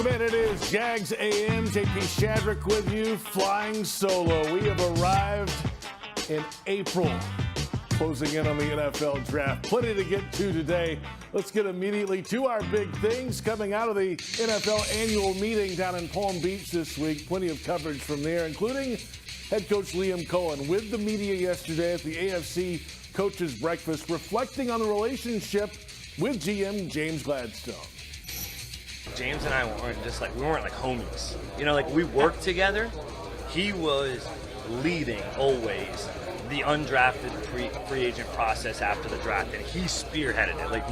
Welcome in. It is Jags A.M. JP Shadrick with you, flying solo. We have arrived in April, closing in on the NFL draft. Plenty to get to today. Let's get immediately to our big things coming out of the NFL annual meeting down in Palm Beach this week. Plenty of coverage from there, including head coach Liam Cohen with the media yesterday at the AFC Coaches Breakfast, reflecting on the relationship with GM James Gladstone. James and I weren't just like, we weren't like homies. You know, like we worked together. He was leading always the undrafted free agent process after the draft, and he spearheaded it. Like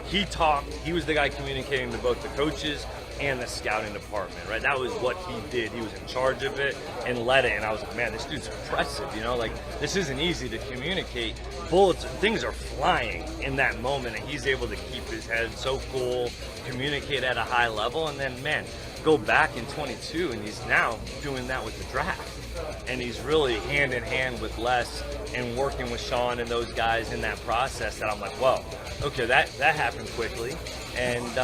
he talked, he was the guy communicating to both the coaches and the scouting department, right? That was what he did. He was in charge of it and led it, and I was like, man, this dude's impressive, you know? Like, this isn't easy to communicate. Bullets, things are flying in that moment, and he's able to keep his head so cool, communicate at a high level, and then, man, go back in 22, and he's now doing that with the draft. And he's really hand in hand with Les and working with Sean and those guys in that process that I'm like, whoa, okay, that happened quickly. And,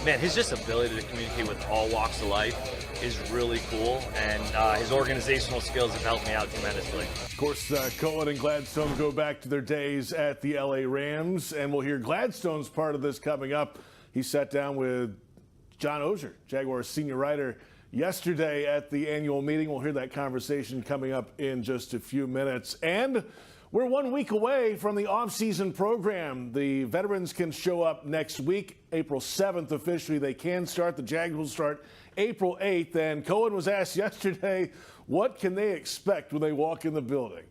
man, his just ability to communicate with all walks of life is really cool. And his organizational skills have helped me out tremendously. Of course, Coen and Gladstone go back to their days at the LA Rams, and we'll hear Gladstone's part of this coming up. He sat down with John Oehser, Jaguars senior writer, yesterday at the annual meeting. We'll hear that conversation coming up in just a few minutes. And we're 1 week away from the offseason program. The veterans can show up next week, April 7th officially. They can start. The Jags will start April 8th. And Coen was asked yesterday, what can they expect when they walk in the building?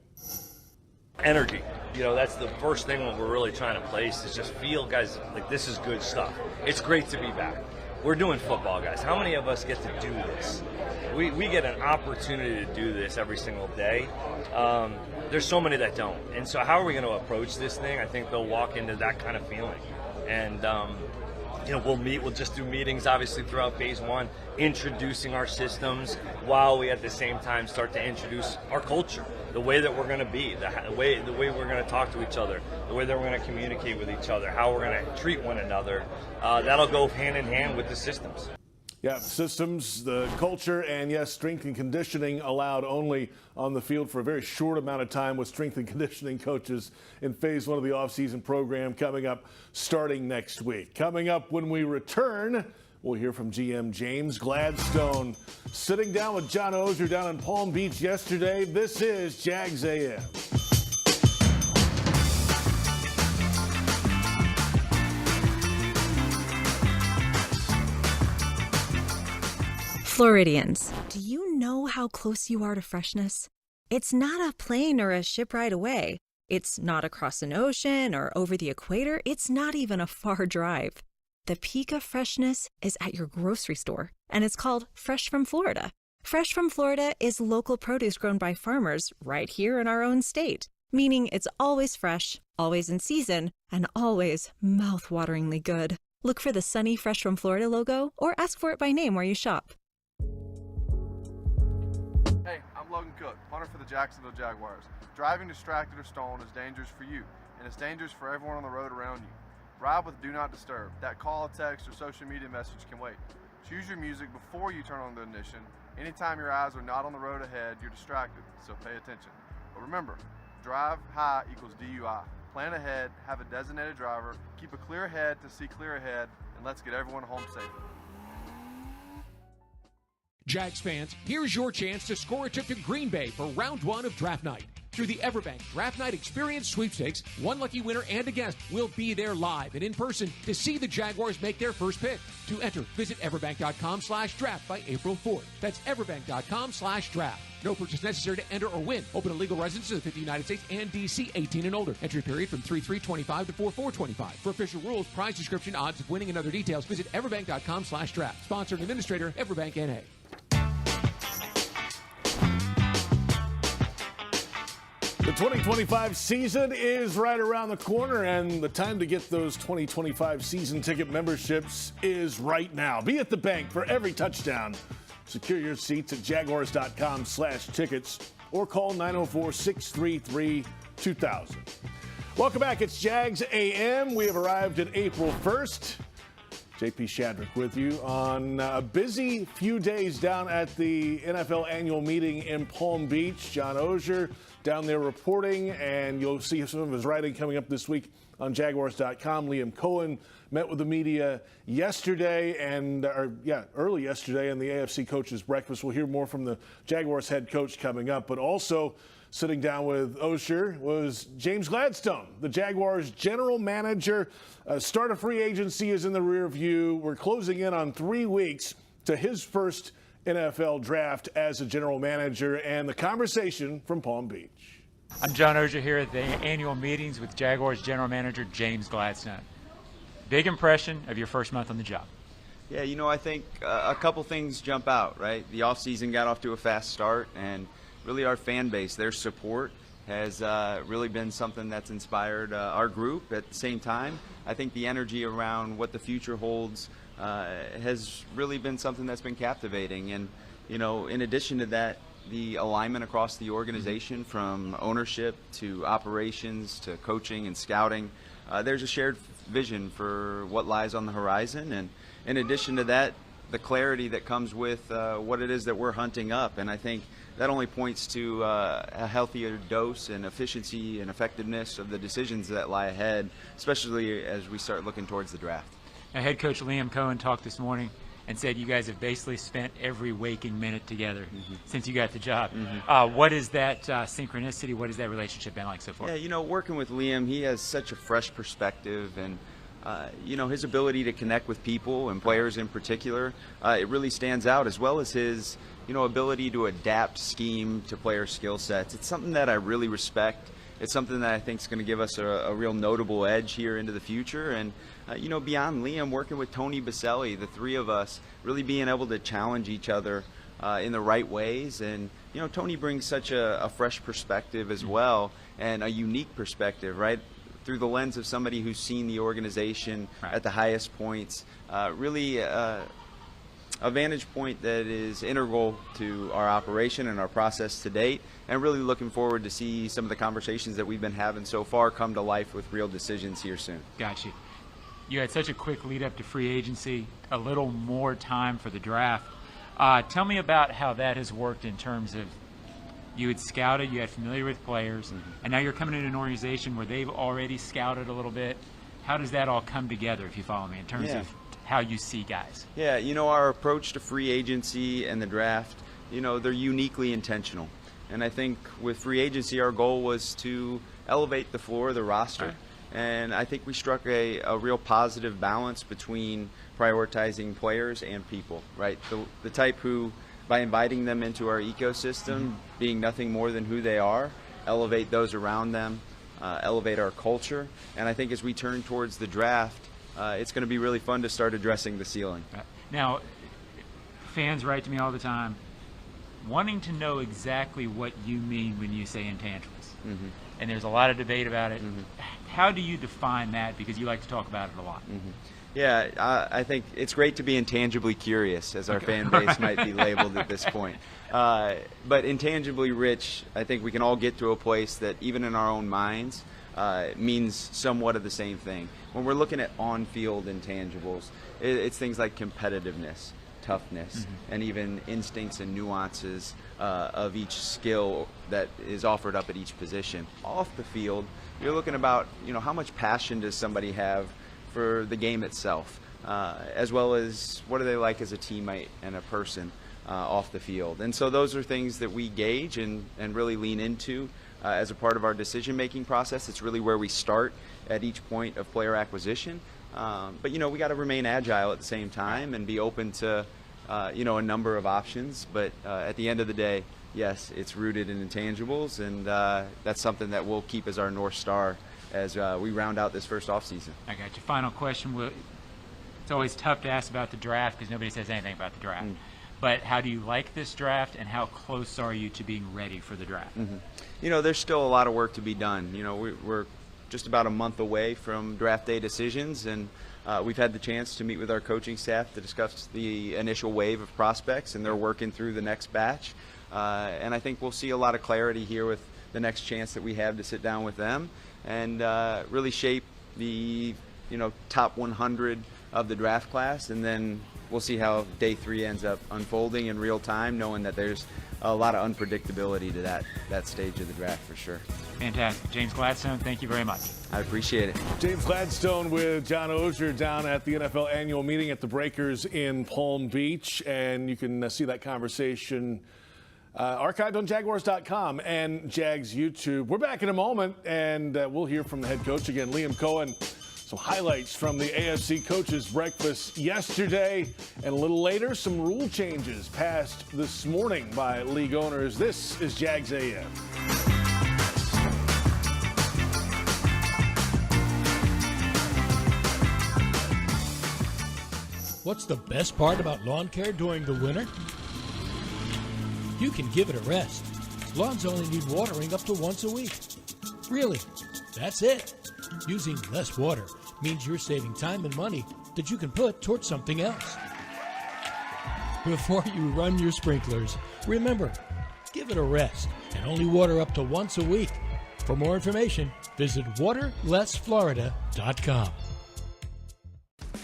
Energy. You know, that's the first thing that we're really trying to place is just feel, guys, like this is good stuff. It's great to be back. We're doing football, guys. How many of us get to do this? We get an opportunity to do this every single day. There's so many that don't. And so how are we going to approach this thing? I think they'll walk into that kind of feeling. And, you know, we'll just do meetings, obviously, throughout phase one, introducing our systems while we, at the same time, start to introduce our culture, the way that we're going to be, the way we're going to talk to each other, the way that we're going to communicate with each other, how we're going to treat one another. That'll go hand in hand with the systems. Yeah, systems, the culture, and yes, strength and conditioning allowed only on the field for a very short amount of time with strength and conditioning coaches in phase one of the offseason program coming up starting next week. Coming up when we return, we'll hear from GM James Gladstone sitting down with John Oehser down in Palm Beach yesterday. This is Jags A.M. Floridians, do you know how close you are to freshness? It's not a plane or a ship ride away. It's not across an ocean or over the equator. It's not even a far drive. The peak of freshness is at your grocery store, and it's called Fresh from Florida. Fresh from Florida is local produce grown by farmers right here in our own state, meaning it's always fresh, always in season, and always mouth-wateringly good. Look for the sunny Fresh from Florida logo or ask for it by name where you shop. Hey, I'm Logan Cook, punter for the Jacksonville Jaguars. Driving distracted or stolen is dangerous for you, and it's dangerous for everyone on the road around you. Ride with Do Not Disturb. That call, text, or social media message can wait. Choose your music before you turn on the ignition. Anytime your eyes are not on the road ahead, you're distracted, so pay attention. But remember, drive high equals DUI. Plan ahead, have a designated driver, keep a clear head to see clear ahead, and let's get everyone home safely. Jags fans, here's your chance to score a trip to Green Bay for round one of draft night. Through the Everbank Draft Night Experience Sweepstakes, one lucky winner and a guest will be there live and in person to see the Jaguars make their first pick. To enter, visit everbank.com/draft by April 4th. That's everbank.com/draft. No purchase necessary to enter or win. Open to legal residents of the 50 United States and D.C. 18 and older. Entry period from 3/3/25 to 4/4/25. For official rules, prize description, odds of winning, and other details, visit everbank.com/draft. Sponsor and administrator, Everbank N.A. The 2025 season is right around the corner, and the time to get those 2025 season ticket memberships is right now. Be at the bank for every touchdown. Secure your seats at jaguars.com/tickets or call 904-633-2000. Welcome back. It's Jags A.M. We have arrived at April 1st. JP Shadrick with you on a busy few days down at the NFL annual meeting in Palm Beach. John Oehser down there reporting, and you'll see some of his writing coming up this week on Jaguars.com. Liam Cohen met with the media yesterday early yesterday in the AFC Coaches Breakfast. We'll hear more from the Jaguars head coach coming up, but also sitting down with Oehser was James Gladstone, the Jaguars general manager. Start of free agency is in the rear view. We're closing in on 3 weeks to his first NFL draft as a general manager, and the conversation from Palm Beach. I'm John Oehser here at the annual meetings with Jaguars General Manager James Gladstone. Big impression of your first month on the job. Yeah, I think a couple things jump out, right? The offseason got off to a fast start, and really our fan base, their support has really been something that's inspired our group. At the same time, I think the energy around what the future holds has really been something that's been captivating. And, in addition to that, the alignment across the organization from ownership to operations to coaching and scouting, there's a shared vision for what lies on the horizon. And in addition to that, the clarity that comes with what it is that we're hunting up. And I think that only points to a healthier dose and efficiency and effectiveness of the decisions that lie ahead, especially as we start looking towards the draft. Now, head coach Liam Cohen talked this morning and said you guys have basically spent every waking minute together since you got the job. What is that synchronicity? What has that relationship been like so far? Yeah, working with Liam, he has such a fresh perspective, and his ability to connect with people and players in particular, it really stands out, as well as his ability to adapt scheme to player skill sets. It's something that I really respect. It's something that I think is going to give us a real notable edge here into the future. And beyond Liam, working with Tony Baselli, the three of us really being able to challenge each other in the right ways. And Tony brings such a fresh perspective as well, and a unique perspective, right, through the lens of somebody who's seen the organization at the highest points. Really a vantage point that is integral to our operation and our process to date, and really looking forward to see some of the conversations that we've been having so far come to life with real decisions here soon. Got you. You had such a quick lead up to free agency, a little more time for the draft. Tell me about how that has worked in terms of you had scouted, you had familiar with players, and now you're coming into an organization where they've already scouted a little bit. How does that all come together, if you follow me, in terms of how you see guys? Yeah, our approach to free agency and the draft, they're uniquely intentional. And I think with free agency, our goal was to elevate the floor of the roster. Right. And I think we struck a real positive balance between prioritizing players and people, right? The type who, by inviting them into our ecosystem, being nothing more than who they are, elevate those around them, elevate our culture. And I think as we turn towards the draft, it's going to be really fun to start addressing the ceiling. Now, fans write to me all the time wanting to know exactly what you mean when you say intangibles. And there's a lot of debate about it. How do you define that? Because you like to talk about it a lot. Yeah, I think it's great to be intangibly curious, as our fan base might be labeled at this point. But intangibly rich, I think we can all get to a place that even in our own minds means somewhat of the same thing. When we're looking at on-field intangibles, it's things like competitiveness, toughness, and even instincts and nuances of each skill that is offered up at each position. Off the field, you're looking about, how much passion does somebody have for the game itself, as well as what are they like as a teammate and a person off the field. And so those are things that we gauge and really lean into as a part of our decision-making process. It's really where we start at each point of player acquisition. But we got to remain agile at the same time and be open to a number of options. But at the end of the day, yes, it's rooted in intangibles, and that's something that we'll keep as our North Star as we round out this first offseason. I got your final question. It's always tough to ask about the draft because nobody says anything about the draft. But how do you like this draft, and how close are you to being ready for the draft? There's still a lot of work to be done. We're just about a month away from draft day decisions, and we've had the chance to meet with our coaching staff to discuss the initial wave of prospects, and they're working through the next batch. And I think we'll see a lot of clarity here with the next chance that we have to sit down with them and really shape the top 100 of the draft class, and then we'll see how day 3 ends up unfolding in real time, knowing that there's a lot of unpredictability to that stage of the draft for sure. Fantastic. James Gladstone, thank you very much. I appreciate it. James Gladstone with John Oehser down at the NFL annual meeting at the Breakers in Palm Beach. And you can see that conversation archived on Jaguars.com and Jags YouTube. We're back in a moment, and we'll hear from the head coach again, Liam Cohen. Some highlights from the AFC Coaches Breakfast yesterday, and a little later, some rule changes passed this morning by league owners. This is Jags A.M. What's the best part about lawn care during the winter? You can give it a rest. Lawns only need watering up to once a week. Really, that's it. Using less water means you're saving time and money that you can put towards something else. Before you run your sprinklers, remember, give it a rest and only water up to once a week. For more information, visit waterlessflorida.com.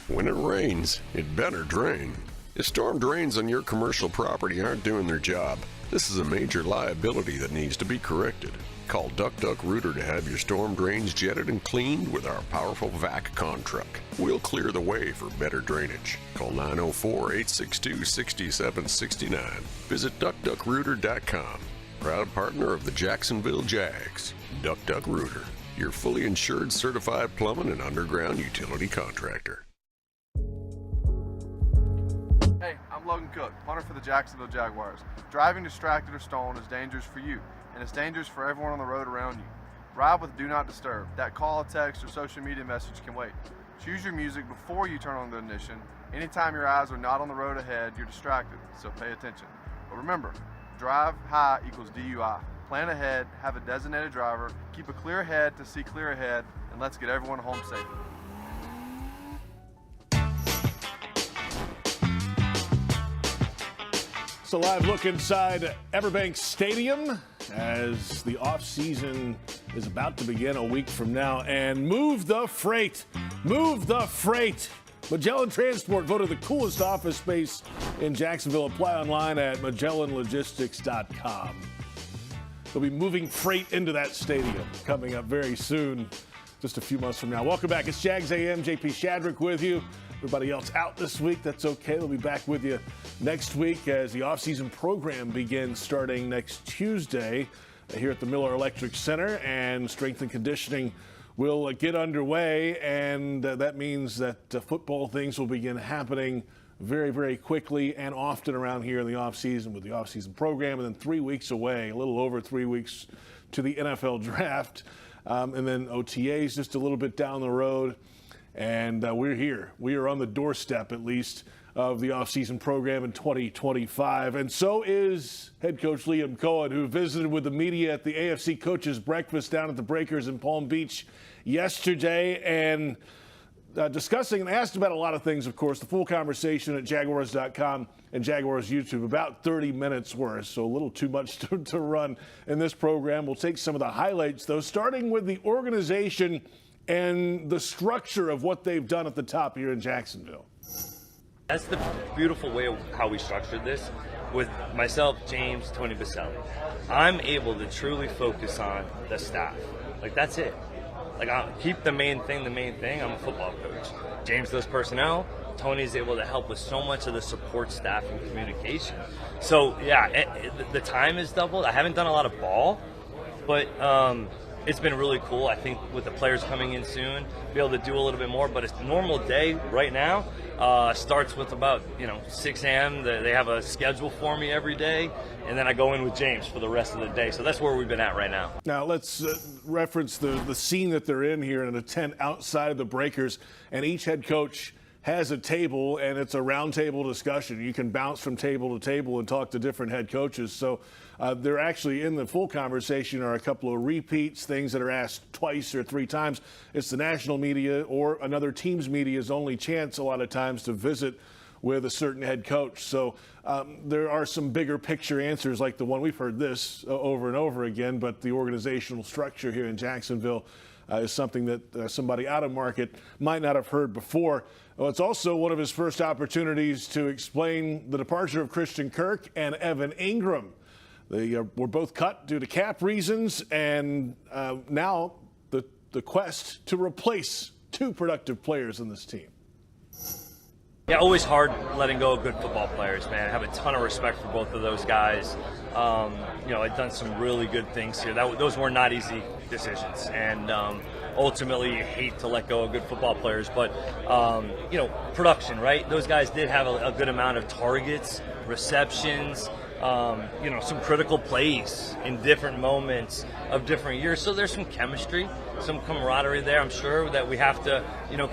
When it rains, it better drain. If storm drains on your commercial property aren't doing their job, this is a major liability that needs to be corrected. Call Duck Duck Rooter to have your storm drains jetted and cleaned with our powerful vac con truck. We'll clear the way for better drainage. Call 904-862-6769. Visit DuckDuckRooter.com. Proud partner of the Jacksonville Jags. Duck Duck Rooter, your fully insured certified plumbing and underground utility contractor. Hey, I'm Logan Cook, punter for the Jacksonville Jaguars. Driving distracted or stolen is dangerous for you, and it's dangerous for everyone on the road around you. Ride with Do Not Disturb. That call, text, or social media message can wait. Choose your music before you turn on the ignition. Anytime your eyes are not on the road ahead, you're distracted, so pay attention. But remember, drive high equals DUI. Plan ahead, have a designated driver, keep a clear head to see clear ahead, and let's get everyone home safe. It's a live look inside Everbank Stadium as the offseason is about to begin a week from now. And move the freight. Move the freight. Magellan Transport voted the coolest office space in Jacksonville. Apply online at MagellanLogistics.com. We'll be moving freight into that stadium coming up very soon, just a few months from now. Welcome back. It's Jags A.M. JP Shadrick with you. Everybody else out this week, that's okay. They'll be back with you next week as the offseason program begins starting next Tuesday here at the Miller Electric Center, and strength and conditioning will get underway, and that means that football things will begin happening very, very quickly and often around here in the offseason with the offseason program, and then 3 weeks away, a little over 3 weeks to the NFL draft, and then OTAs just a little bit down the road. And we're here. We are on the doorstep, at least, of the offseason program in 2025. And so is head coach Liam Cohen, who visited with the media at the AFC Coaches Breakfast down at the Breakers in Palm Beach yesterday, and discussing and asked about a lot of things, of course. The full conversation at Jaguars.com and Jaguars YouTube, about 30 minutes worth, so a little too much to run in this program. We'll take some of the highlights, though, starting with the organization and the structure of what they've done at the top here in Jacksonville. That's the beautiful way of how we structured this with myself, James, Tony Baselli. I'm able to truly focus on the staff. Like, that's it. Like, I'll keep the main thing. I'm a football coach. James does personnel. Tony's able to help with so much of the support staff and communication. So, yeah, the time is doubled. I haven't done a lot of ball, but it's been really cool. I think with the players coming in soon, be able to do a little bit more. But a normal day right now starts with about 6 a.m. They have a schedule for me every day, and then I go in with James for the rest of the day. So that's where we've been at right now. Now let's reference the scene that they're in here in a tent outside of the Breakers, and each head coach has a table, and it's a round table discussion. You can bounce from table to table and talk to different head coaches. So they're actually in the full conversation are a couple of repeats, things that are asked twice or three times. It's the national media or another team's media's only chance a lot of times to visit with a certain head coach. So there are some bigger picture answers like the one we've heard this over and over again, but the organizational structure here in Jacksonville is something that somebody out of market might not have heard before. Well, it's also one of his first opportunities to explain the departure of Christian Kirk and Evan Ingram. They were both cut due to cap reasons, and now the quest to replace two productive players in this team. Yeah, always hard letting go of good football players, man. I have a ton of respect for both of those guys. I've done some really good things here. Those were not easy decisions, and ultimately you hate to let go of good football players. But, production, right? Those guys did have a good amount of targets, receptions, some critical plays in different moments of different years. So there's some chemistry, some camaraderie there, I'm sure, that we have to,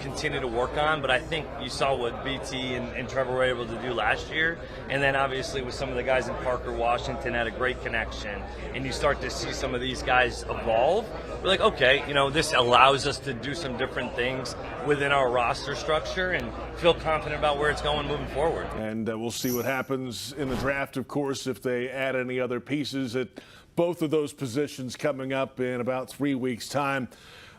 continue to work on. But I think you saw what BT and Trevor were able to do last year. And then obviously with some of the guys in Parker Washington had a great connection. And you start to see some of these guys evolve. We're like, okay, this allows us to do some different things within our roster structure and feel confident about where it's going moving forward. And we'll see what happens in the draft, of course, if they add any other pieces at both of those positions coming up in about 3 weeks' time.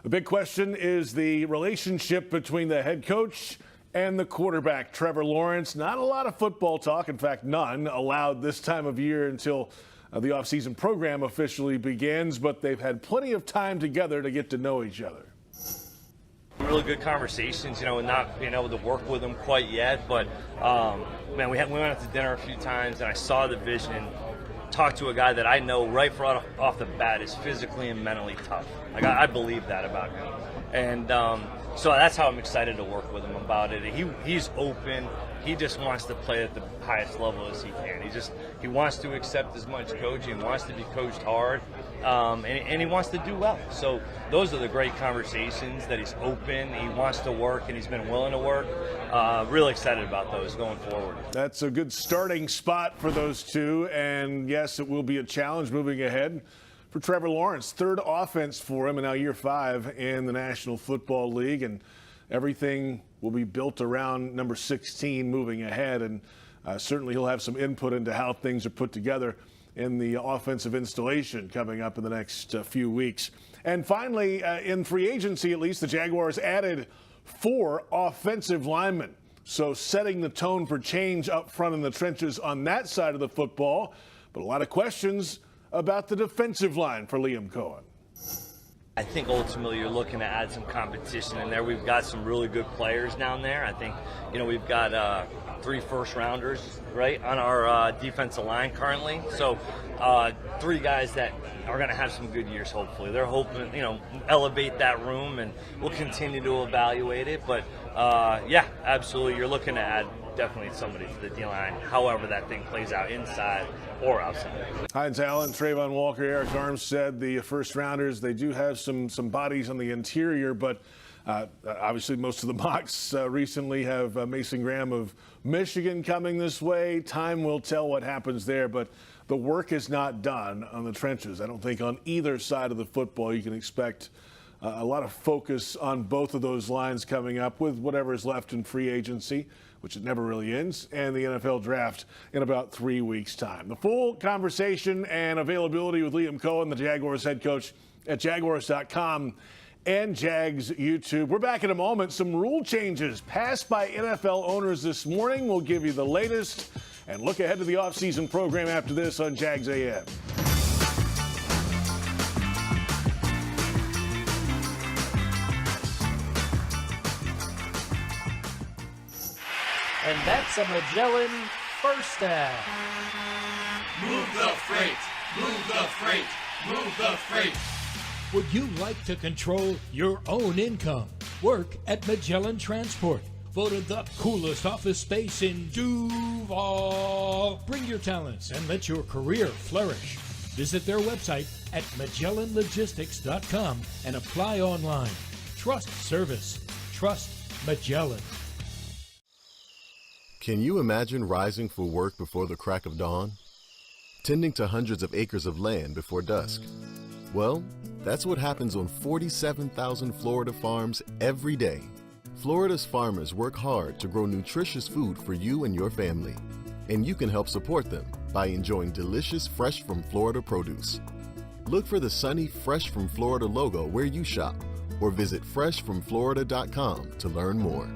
The big question is the relationship between the head coach and the quarterback, Trevor Lawrence. Not a lot of football talk, in fact, none allowed this time of year until the offseason program officially begins, but they've had plenty of time together to get to know each other. Really good conversations, not being able to work with them quite yet, but we went out to dinner a few times, and I saw the vision and talked to a guy that I know right off the bat is physically and mentally tough. Like I believe that about him, and so that's how I'm excited to work with him about it. He's open. He just wants to play at the highest level as he can. He wants to accept as much coaching. He wants to be coached hard, and he wants to do well. So those are the great conversations, that he's open, he wants to work, and he's been willing to work. Really excited about those going forward. That's a good starting spot for those two, and yes, it will be a challenge moving ahead for Trevor Lawrence. Third offense for him, and now year 5 in the National Football League, and everything will be built around number 16 moving ahead, and certainly he'll have some input into how things are put together in the offensive installation coming up in the next few weeks. And finally, in free agency at least, the Jaguars added 4 offensive linemen. So setting the tone for change up front in the trenches on that side of the football. But a lot of questions about the defensive line for Liam Cohen. I think ultimately you're looking to add some competition in there. We've got some really good players down there. I think, we've got 3 first-rounders, right, on our defensive line currently. So 3 guys that are going to have some good years, hopefully. They're hoping, elevate that room, and we'll continue to evaluate it. But, yeah, absolutely, you're looking to add definitely somebody to the D-line, however that thing plays out, inside or outside. Hines Allen, Trayvon Walker, Eric Armstead, the first-rounders, they do have some bodies on the interior, but obviously most of the mocks recently have Mason Graham of Michigan coming this way. Time will tell what happens there, but the work is not done on the trenches. I don't think on either side of the football you can expect a lot of focus on both of those lines coming up with whatever is left in free agency, which it never really ends, and the NFL draft in about 3 weeks' time. The full conversation and availability with Liam Cohen, the Jaguars head coach, at Jaguars.com and Jags YouTube. We're back in a moment. Some rule changes passed by NFL owners this morning. We'll give you the latest and look ahead to the offseason program after this on Jags A.M. And that's a Magellan first down. Move the freight, move the freight, move the freight. Would you like to control your own income? Work at Magellan Transport. Voted the coolest office space in Duval. Bring your talents and let your career flourish. Visit their website at MagellanLogistics.com and apply online. Trust service. Trust Magellan. Can you imagine rising for work before the crack of dawn? Tending to hundreds of acres of land before dusk? Well, that's what happens on 47,000 Florida farms every day. Florida's farmers work hard to grow nutritious food for you and your family. And you can help support them by enjoying delicious fresh from Florida produce. Look for the sunny Fresh from Florida logo where you shop or visit freshfromflorida.com to learn more.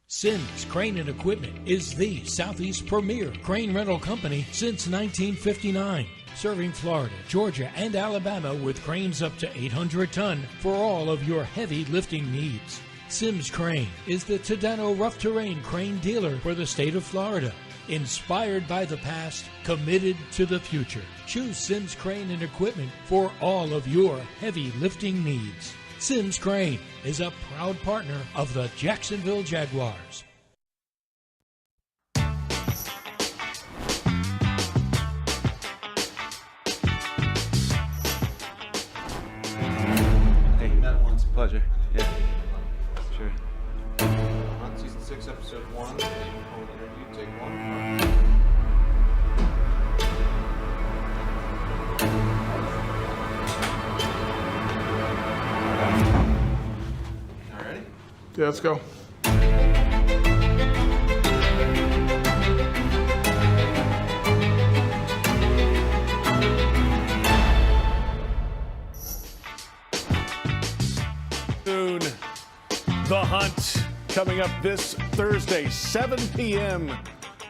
Sims Crane and Equipment is the Southeast premier crane rental company since 1959, serving Florida, Georgia, and Alabama with cranes up to 800 ton for all of your heavy lifting needs. Sims Crane is the Tadano rough terrain crane dealer for the state of Florida. Inspired by the past, committed to the future. Choose Sims Crane and Equipment for all of your heavy lifting needs. Sims Crane is a proud partner of the Jacksonville Jaguars. Hey, met once. Pleasure. Yeah. Sure. On season 6, episode 1, the Coen interview, take 1. Yeah, let's go. Soon, The Hunt coming up this Thursday, 7 p.m.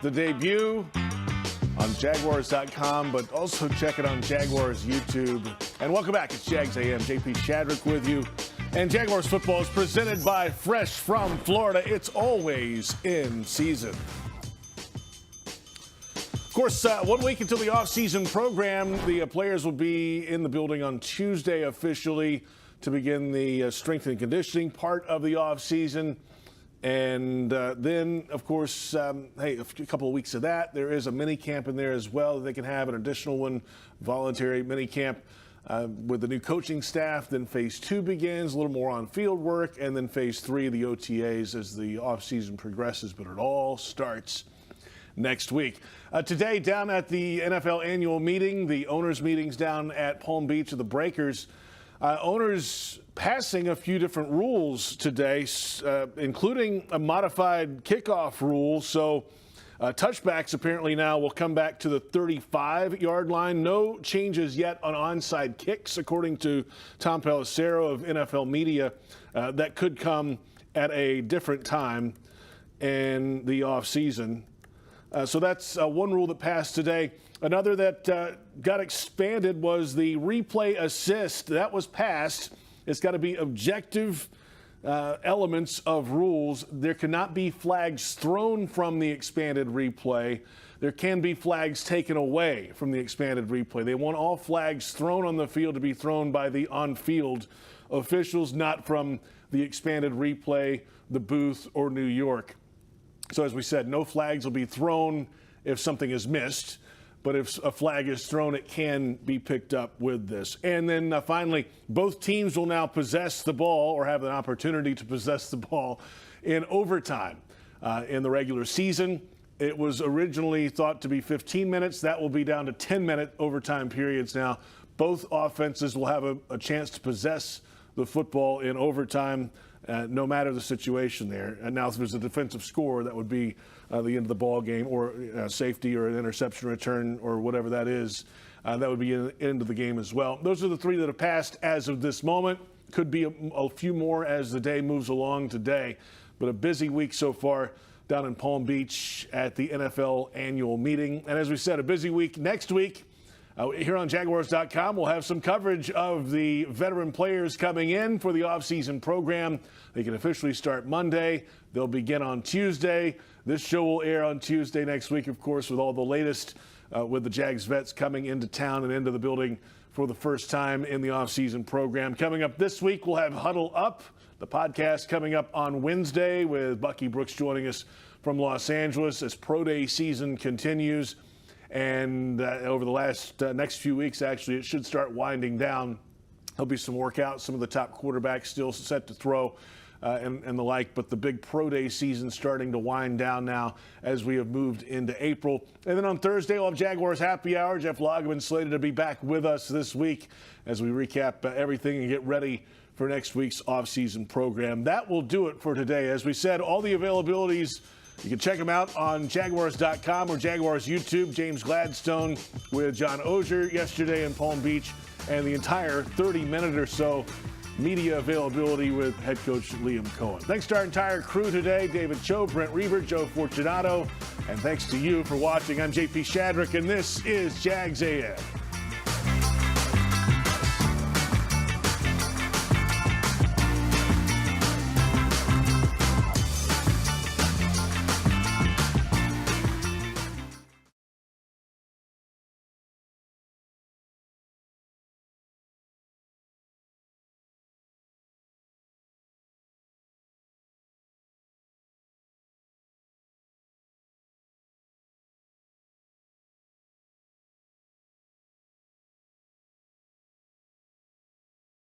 The debut on Jaguars.com, but also check it on Jaguars YouTube. And welcome back. It's Jags A.M. JP Shadrick with you. And Jaguars football is presented by Fresh from Florida. It's always in season. Of course, 1 week until the offseason program, the players will be in the building on Tuesday officially to begin the strength and conditioning part of the offseason. And then, of course, hey, a couple of weeks of that. There is a mini camp in there as well. They can have an additional one, voluntary mini camp. With the new coaching staff. Then phase 2 begins, a little more on field work, and then phase 3, the OTAs as the offseason progresses, but it all starts next week. Today, down at the NFL annual meeting, the owners' meetings down at Palm Beach of the Breakers, owners passing a few different rules today, including a modified kickoff rule. So touchbacks apparently now will come back to the 35-yard line. No changes yet on onside kicks, according to Tom Pelissero of NFL Media. That could come at a different time in the offseason. So that's one rule that passed today. Another that got expanded was the replay assist. That was passed. It's got to be objective elements of rules. There cannot be flags thrown from the expanded replay. There can be flags taken away from the expanded replay. They want all flags thrown on the field to be thrown by the on-field officials, not from the expanded replay, the booth, or New York. So as we said, no flags will be thrown if something is missed. But if a flag is thrown, it can be picked up with this. And then finally, both teams will now possess the ball or have an opportunity to possess the ball in overtime. In the regular season, it was originally thought to be 15 minutes. That will be down to 10-minute overtime periods now. Both offenses will have a chance to possess the football in overtime, no matter the situation there. And now if there's a defensive score, that would be the end of the ball game, or safety or an interception return or whatever that is. That would be the end of the game as well. Those are the three that have passed as of this moment. Could be a few more as the day moves along today. But a busy week so far down in Palm Beach at the NFL annual meeting. And as we said, a busy week next week. Here on Jaguars.com, we'll have some coverage of the veteran players coming in for the offseason program. They can officially start Monday. They'll begin on Tuesday. This show will air on Tuesday next week, of course, with all the latest with the Jags vets coming into town and into the building for the first time in the offseason program. Coming up this week, we'll have Huddle Up, the podcast coming up on Wednesday with Bucky Brooks joining us from Los Angeles as Pro Day season continues. And over the next few weeks, actually, it should start winding down. There'll be some workouts, some of the top quarterbacks still set to throw and the like. But the big Pro Day season starting to wind down now as we have moved into April. And then on Thursday, we'll have Jaguars Happy Hour. Jeff Lageman slated to be back with us this week as we recap everything and get ready for next week's offseason program. That will do it for today. As we said, all the availabilities, you can check them out on Jaguars.com or Jaguars YouTube. James Gladstone with John Oehser yesterday in Palm Beach, and the entire 30-minute or so media availability with head coach Liam Cohen. Thanks to our entire crew today, David Cho, Brent Reaver, Joe Fortunato, and thanks to you for watching. I'm JP Shadrick, and this is Jags A.M.